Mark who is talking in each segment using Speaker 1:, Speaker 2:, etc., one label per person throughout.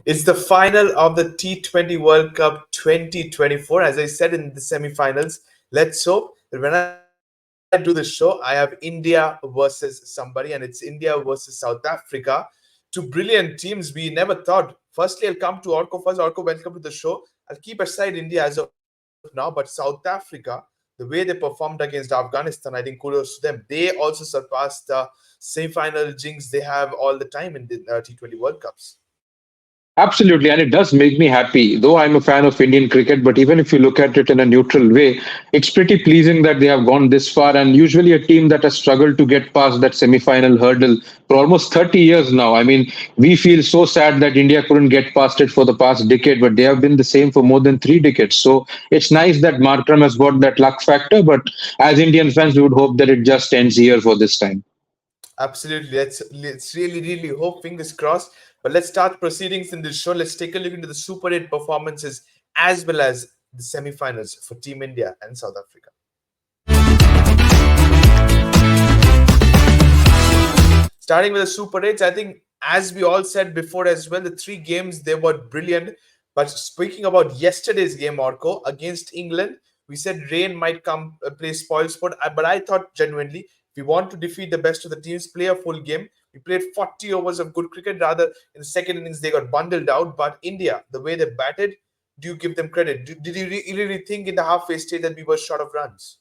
Speaker 1: It's the final of the T20 World Cup 2024. As I said in the semi-finals, let's hope that when I do the show, I have India versus somebody, and it's India versus South Africa. Two brilliant teams we never thought. Firstly, I'll come to Orko first. Orko, welcome to the show. I'll keep aside India as of now, but South Africa, the way they performed against Afghanistan, I think kudos to them. They also surpassed the semi-final jinx they have all the time in the T20 World Cups.
Speaker 2: Absolutely, and it does make me happy. Though I'm a fan of Indian cricket, but even if you look at it in a neutral way, it's pretty pleasing that they have gone this far. And usually, a team that has struggled to get past that semi-final hurdle for almost 30 years now. I mean, we feel so sad that India couldn't get past it for the past decade, but they have been the same for more than 3 decades. So it's nice that Markram has got that luck factor. But as Indian fans, we would hope that it just ends here for this time.
Speaker 1: Absolutely. Let's really hope, fingers crossed. But let's start proceedings in this show. Let's take a look into the Super 8 performances as well as the semi-finals for Team India and South Africa. Starting with the Super 8s, I think as we all said before as well, the three games they were brilliant. But speaking about yesterday's game, Orko, against England, we said rain might come play spoil sport. But I thought genuinely, if we want to defeat the best of the teams, play a full game. We played 40 overs of good cricket. Rather, in the second innings, they got bundled out. But India, the way they batted, do you give them credit? Did you really think in the halfway stage that we were short of runs?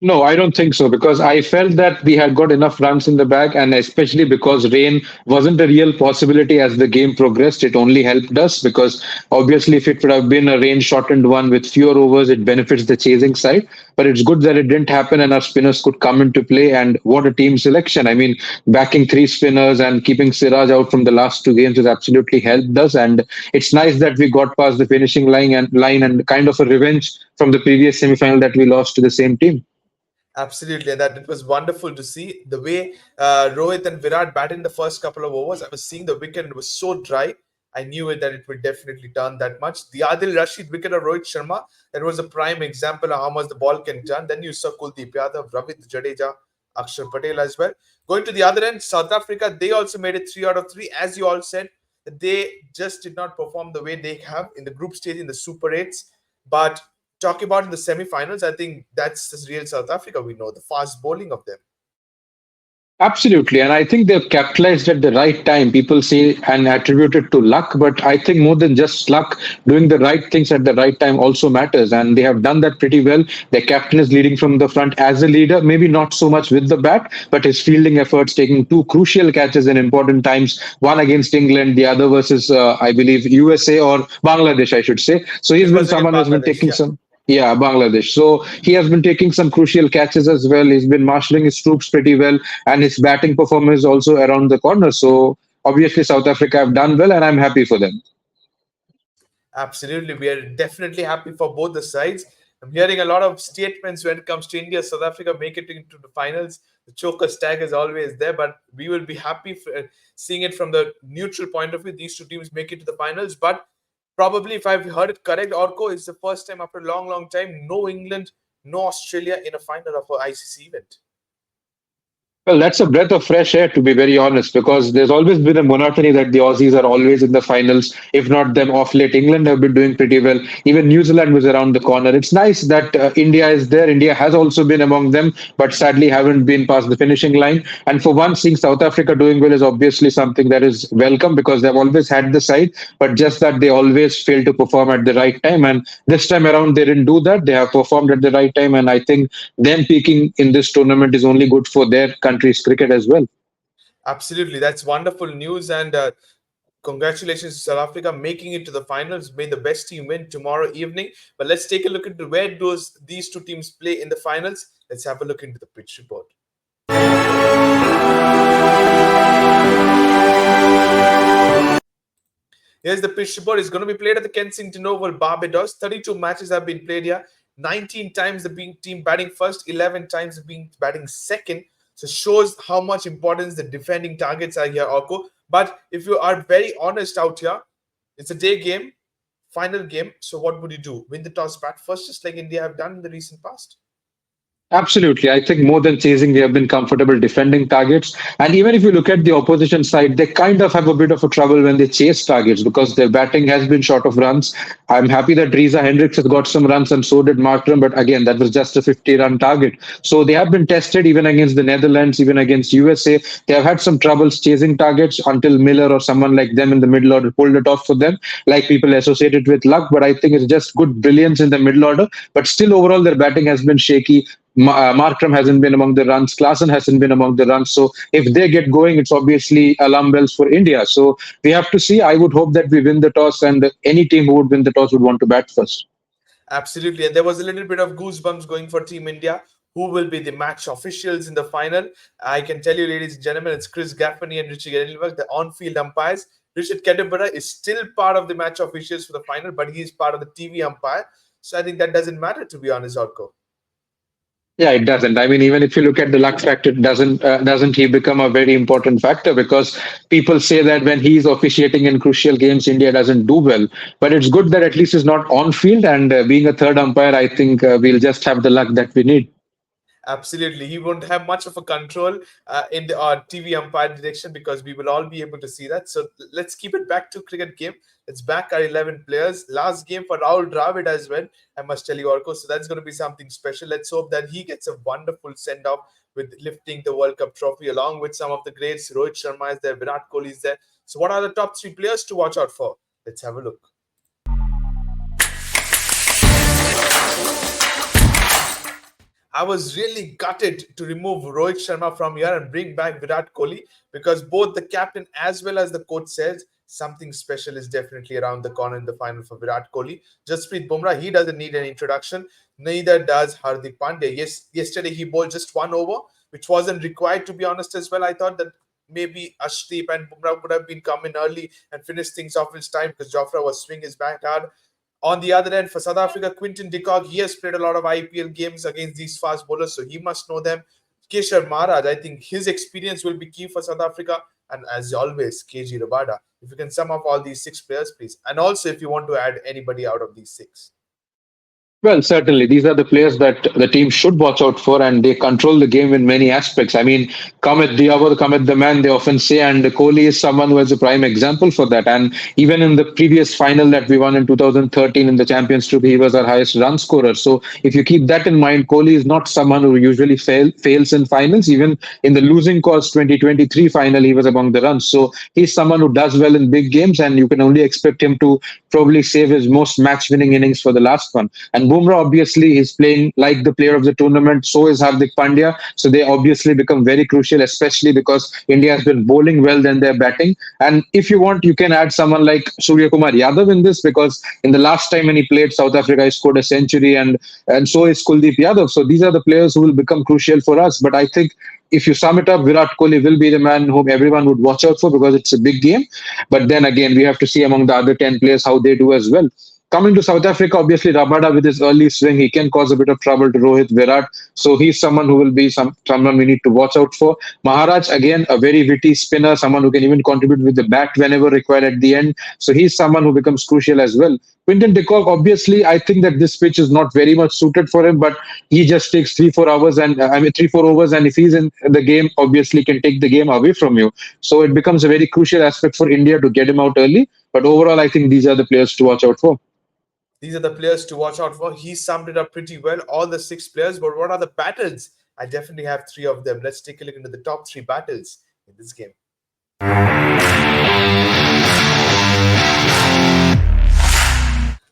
Speaker 2: No, I don't think so because I felt that we had got enough runs in the bag, and especially because rain wasn't a real possibility as the game progressed. It only helped us because obviously, if it would have been a rain shortened one with fewer overs, it benefits the chasing side. But it's good that it didn't happen and our spinners could come into play. And what a team selection! I mean, backing three spinners and keeping Siraj out from the last two games has absolutely helped us. And it's nice that we got past the finishing line and kind of a revenge from the previous semi-final that we lost to the same team.
Speaker 1: Absolutely, and that it was wonderful to see the way Rohit and Virat batted in the first couple of overs. I was seeing the wicket; it was so dry. I knew it that it would definitely turn that much. The Adil Rashid wicket of Rohit Sharma, that was a prime example of how much the ball can turn. Then you saw Kuldeep Yadav, Ravit Jadeja, Akshar Patel as well. Going to the other end, South Africa, they also made it 3 out of 3. As you all said, they just did not perform the way they have in the group stage in the Super 8s. But talking about in the semi-finals, I think that's the real South Africa we know, the fast bowling of them.
Speaker 2: Absolutely. And I think they've capitalized at the right time. People say and attribute it to luck, but I think more than just luck, doing the right things at the right time also matters. And they have done that pretty well. Their captain is leading from the front as a leader, maybe not so much with the bat, but his fielding efforts, taking two crucial catches in important times, one against England, the other versus, I believe, USA or Bangladesh, I should say. So he's
Speaker 1: It
Speaker 2: been
Speaker 1: was again
Speaker 2: someone who's been
Speaker 1: Bangladesh,
Speaker 2: taking
Speaker 1: yeah.
Speaker 2: some. Yeah, Bangladesh. So he has been taking some crucial catches as well. He's been marshalling his troops pretty well, and his batting performance is also around the corner. So obviously, South Africa have done well, and I'm happy for them.
Speaker 1: Absolutely. We are definitely happy for both the sides. I'm hearing a lot of statements when it comes to India, South Africa make it into the finals. The choker's tag is always there, but we will be happy for seeing it from the neutral point of view. These two teams make it to the finals, but probably, if I've heard it correct, Orko is the first time after a long time, no England, no Australia in a final of an ICC event.
Speaker 2: Well, that's a breath of fresh air, to be very honest, because there's always been a monotony that the Aussies are always in the finals, if not them off late. England have been doing pretty well. Even New Zealand was around the corner. It's nice that India is there. India has also been among them, but sadly haven't been past the finishing line. And for once, seeing South Africa doing well is obviously something that is welcome because they've always had the side, but just that they always fail to perform at the right time. And this time around, they didn't do that. They have performed at the right time. And I think them peaking in this tournament is only good for their country's cricket as well.
Speaker 1: Absolutely. That's wonderful news. And congratulations to South Africa making it to the finals. May the best team win tomorrow evening. But let's take a look into where does these two teams play in the finals. Let's have a look into the pitch report. Here's the pitch report. It's going to be played at the Kensington Oval, Barbados. 32 matches have been played here. 19 times the team batting first, 11 times the being batting second. So shows how much importance the defending targets are here, Orko. But if you are very honest out here, it's a day game, final game. So what would you do? Win the toss, bat first, just like India have done in the recent past?
Speaker 2: Absolutely. I think more than chasing, they have been comfortable defending targets. And even if you look at the opposition side, they kind of have a bit of a trouble when they chase targets because their batting has been short of runs. I'm happy that Riza Hendricks has got some runs and so did Markram, but again, that was just a 50-run target. So they have been tested even against the Netherlands, even against USA. They have had some troubles chasing targets until Miller or someone like them in the middle order pulled it off for them, like people associated with luck. But I think it's just good brilliance in the middle order. But still, overall, their batting has been shaky. Markram hasn't been among the runs. Klaasen hasn't been among the runs. So if they get going, it's obviously alarm bells for India. So we have to see. I would hope that we win the toss, and any team who would win the toss would want to bat first.
Speaker 1: Absolutely. And there was a little bit of goosebumps going for Team India. Who will be the match officials in the final? I can tell you, ladies and gentlemen, it's Chris Gaffney and Richard Geddelberg, the on-field umpires. Richard Kedabara is still part of the match officials for the final, but he's part of the TV umpire. So I think that doesn't matter, to be honest, Orko.
Speaker 2: Yeah, it doesn't. I mean, even if you look at the luck factor, doesn't he become a very important factor? Because people say that when he's officiating in crucial games, India doesn't do well. But it's good that at least he's not on field, and being a third umpire, I think we'll just have the luck that we need.
Speaker 1: Absolutely. He won't have much of a control in the TV umpire direction because we will all be able to see that. So let's keep it back to cricket game. Let's back our 11 players. Last game for Rahul Dravid as well, I must tell you, Orko. So that's going to be something special. Let's hope that he gets a wonderful send off with lifting the World Cup trophy along with some of the greats. Rohit Sharma is there, Virat Kohli is there. So, what are the top three players to watch out for? Let's have a look. I was really gutted to remove Rohit Sharma from here and bring back Virat Kohli because both the captain as well as the coach says something special is definitely around the corner in the final for Virat Kohli. Jasprit Bumrah, he doesn't need an introduction. Neither does Hardik Pandya. Yes, yesterday he bowled just one over, which wasn't required to be honest as well. I thought that maybe Ashdeep and Bumrah would have been coming early and finished things off in time because Jofra was swinging his bat hard. On the other end, for South Africa, Quinton de Kock, he has played a lot of IPL games against these fast bowlers, so he must know them. Keshav Maharaj, I think his experience will be key for South Africa. And as always, KG Rabada. If you can sum up all these six players, please. And also, if you want to add anybody out of these six.
Speaker 2: Well, certainly. These are the players that the team should watch out for, and they control the game in many aspects. I mean, Kamit Diawar, Kamit the man, they often say, and Kohli is someone who is a prime example for that. And even in the previous final that we won in 2013 in the Champions Trophy, he was our highest run scorer. So if you keep that in mind, Kohli is not someone who usually fails in finals. Even in the losing cause 2023 final, he was among the runs. So he's someone who does well in big games, and you can only expect him to probably save his most match-winning innings for the last one. And Bumrah obviously is playing like the player of the tournament. So is Hardik Pandya. So they obviously become very crucial, especially because India has been bowling well than their batting. And if you want, you can add someone like Surya Kumar Yadav in this because in the last time when he played South Africa, he scored a century, and so is Kuldeep Yadav. So these are the players who will become crucial for us. But I think if you sum it up, Virat Kohli will be the man whom everyone would watch out for because it's a big game. But then again, we have to see among the other 10 players how they do as well. Coming to South Africa, obviously Rabada with his early swing, he can cause a bit of trouble to Rohit Virat. So he's someone who will be someone we need to watch out for. Maharaj, again, a very witty spinner, someone who can even contribute with the bat whenever required at the end. So he's someone who becomes crucial as well. Quinton de Kock, obviously, I think that this pitch is not very much suited for him, but he just takes 3-4 hours and 3-4 overs, and if he's in the game, obviously can take the game away from you. So it becomes a very crucial aspect for India to get him out early. But overall, I think these are the players to watch out for.
Speaker 1: These are the players to watch out for. He summed it up pretty well, all the six players. But what are the battles? I definitely have three of them. Let's take a look into the top three battles in this game.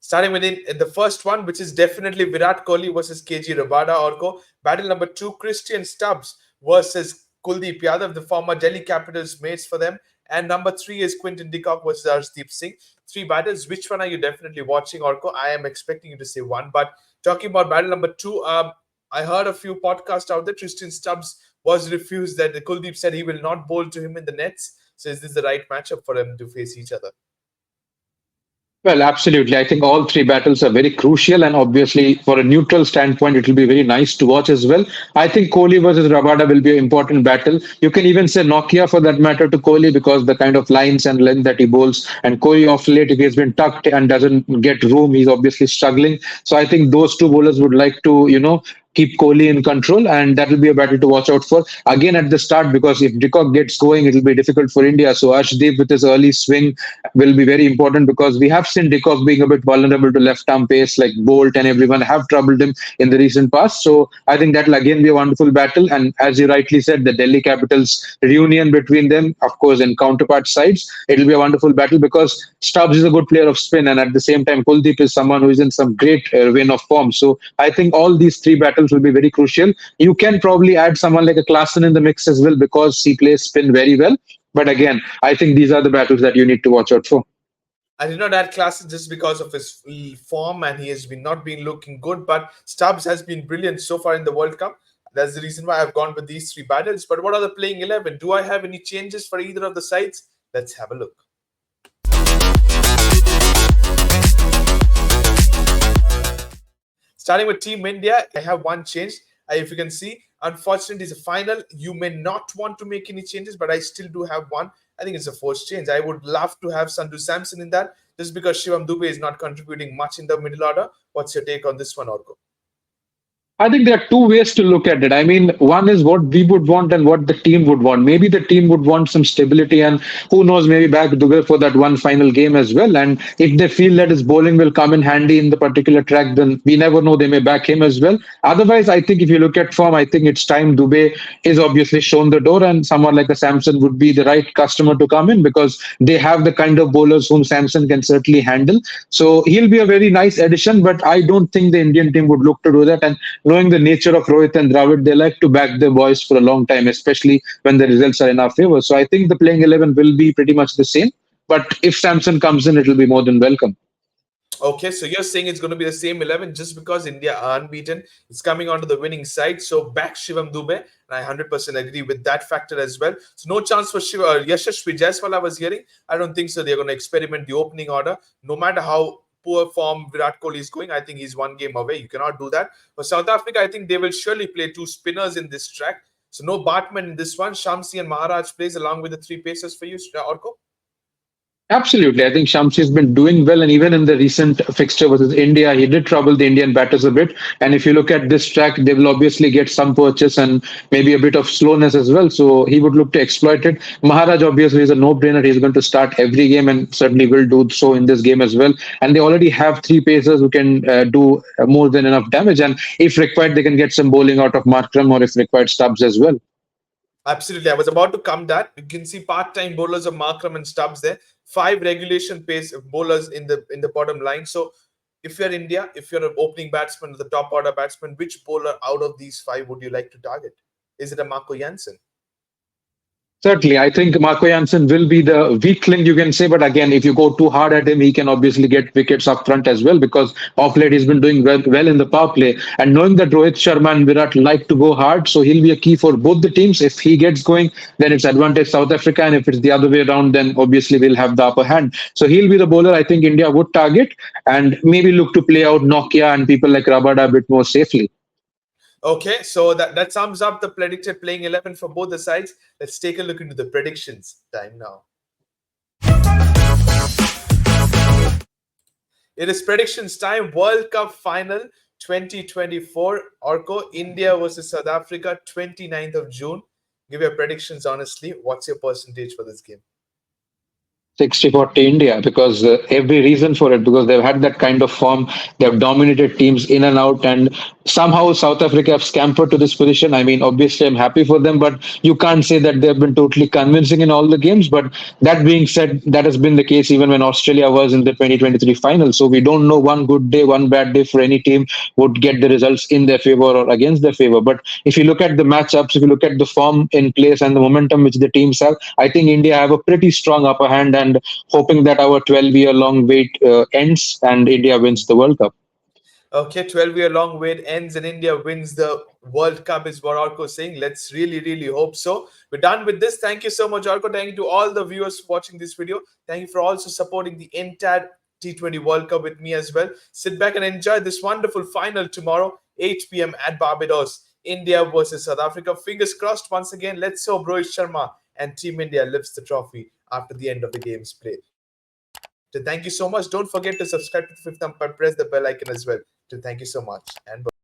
Speaker 1: Starting with in the first one, which is definitely Virat Kohli versus KG Rabada Orko. Battle number two, Christian Stubbs versus Kuldeep Yadav, the former Delhi Capitals mates for them. And number three is Quinton de Kock versus Arshdeep Singh. Three battles. Which one are you definitely watching, Orko? I am expecting you to say one. But talking about battle number two, I heard a few podcasts out there. Christian Stubbs was refused that Kuldeep said he will not bowl to him in the nets. So is this the right matchup for them to face each other?
Speaker 2: Well, absolutely. I think all three battles are very crucial, and obviously, for a neutral standpoint, it will be very nice to watch as well. I think Kohli versus Rabada will be an important battle. You can even say Nokia for that matter to Kohli because the kind of lines and length that he bowls, and Kohli of late, if he has been tucked and doesn't get room, he's obviously struggling. So I think those two bowlers would like to, keep Kohli in control, and that will be a battle to watch out for. Again at the start, because if Dickock gets going, it will be difficult for India. So Arshdeep with his early swing will be very important, because we have seen Dickock being a bit vulnerable to left arm pace, like Bolt and everyone have troubled him in the recent past. So I think that will again be a wonderful battle. And as you rightly said, the Delhi Capitals reunion between them, of course, in counterpart sides, it will be a wonderful battle, because Stubbs is a good player of spin, and at the same time, Kuldeep is someone who is in some great vein of form. So I think all these three battles will be very crucial. You can probably add someone like a Klaassen in the mix as well, because he plays spin very well. But again, I think these are the battles that you need to watch out for.
Speaker 1: I did not add Classic just because of his form and he has been not been looking good. But Stubbs has been brilliant so far in the World Cup. That's the reason why I've gone with these three battles. But what are the playing 11? Do I have any changes for either of the sides? Let's have a look. Starting with Team India, I have one change. If you can see, unfortunately, it's a final. You may not want to make any changes, but I still do have one. I think it's a forced change. I would love to have Sandu Samson in that, just because Shivam Dubey is not contributing much in the middle order. What's your take on this one, Orko?
Speaker 2: I think there are two ways to look at it. I mean, one is what we would want and what the team would want. Maybe the team would want some stability, and who knows, maybe back Dugar for that one final game as well. And if they feel that his bowling will come in handy in the particular track, then we never know, they may back him as well. Otherwise, I think if you look at form, I think it's time. Dubey is obviously shown the door, and someone like a Samson would be the right customer to come in, because they have the kind of bowlers whom Samson can certainly handle. So he'll be a very nice addition, but I don't think the Indian team would look to do that. And knowing the nature of Rohit and Dravid, they like to back their boys for a long time, especially when the results are in our favor. So I think the playing 11 will be pretty much the same. But if Samson comes in, it will be more than welcome.
Speaker 1: Okay, so you're saying it's going to be the same 11 just because India are unbeaten. It's coming onto the winning side. So back Shivam Dubey. And I 100% agree with that factor as well. So no chance for Yashasvi Jaiswal, I was hearing. I don't think so. They're going to experiment the opening order. No matter how poor form Virat Kohli is going, I think he's one game away. You cannot do that. For South Africa, I think they will surely play two spinners in this track. So no Bartman in this one. Shamsi and Maharaj plays along with the three pacers for you, Orko.
Speaker 2: Absolutely. I think Shamsi's been doing well. And even in the recent fixture versus India, he did trouble the Indian batters a bit. And if you look at this track, they will obviously get some purchase and maybe a bit of slowness as well. So he would look to exploit it. Maharaj obviously is a no-brainer. He's going to start every game and certainly will do so in this game as well. And they already have three pacers who can do more than enough damage. And if required, they can get some bowling out of Markram, or if required, Stubbs as well.
Speaker 1: Absolutely. I was about to come that. You can see part-time bowlers of Markram and Stubbs there. Five regulation pace bowlers in the bottom line. So if you're India, if you're an opening batsman or the top order batsman, which bowler out of these five would you like to target? Is it a Marco Jansen?
Speaker 2: Certainly, I think Marco Jansen will be the weak link, you can say. But again, if you go too hard at him, he can obviously get wickets up front as well, because off late he's been doing well in the power play. And knowing that Rohit Sharma and Virat like to go hard, so he'll be a key for both the teams. If he gets going, then it's advantage South Africa. And if it's the other way around, then obviously we'll have the upper hand. So he'll be the bowler I think India would target, and maybe look to play out Nokia and people like Rabada a bit more safely.
Speaker 1: Okay, so that sums up the predicted playing 11 for both the sides. Let's take a look into the predictions time now. It is predictions time. World Cup final 2024. Orko, India versus South Africa, 29th of June. Give your predictions honestly. What's your percentage for this game?
Speaker 2: 60-40 India, because every reason for it, because they've had that kind of form. They've dominated teams in and out, and somehow South Africa have scampered to this position. I mean, obviously, I'm happy for them, but you can't say that they've been totally convincing in all the games. But that being said, that has been the case even when Australia was in the 2023 final. So we don't know, one good day, one bad day for any team would get the results in their favor or against their favor. But if you look at the matchups, if you look at the form in place and the momentum which the teams have, I think India have a pretty strong upper hand, and hoping that our 12-year long wait ends and India wins the World Cup.
Speaker 1: Okay, 12-year long wait ends and India wins the World Cup, is what Orko is saying. Let's really, really hope so. We're done with this. Thank you so much, Orko. Thank you to all the viewers watching this video. Thank you for also supporting the entire T20 World Cup with me as well. Sit back and enjoy this wonderful final tomorrow, 8 p.m. at Barbados. India versus South Africa. Fingers crossed once again. Let's hope Rohit Sharma and Team India lifts the trophy after the end of the game's play. So thank you so much. Don't forget to subscribe to the Fifth Umpire. Press the bell icon as well. So thank you so much and bye.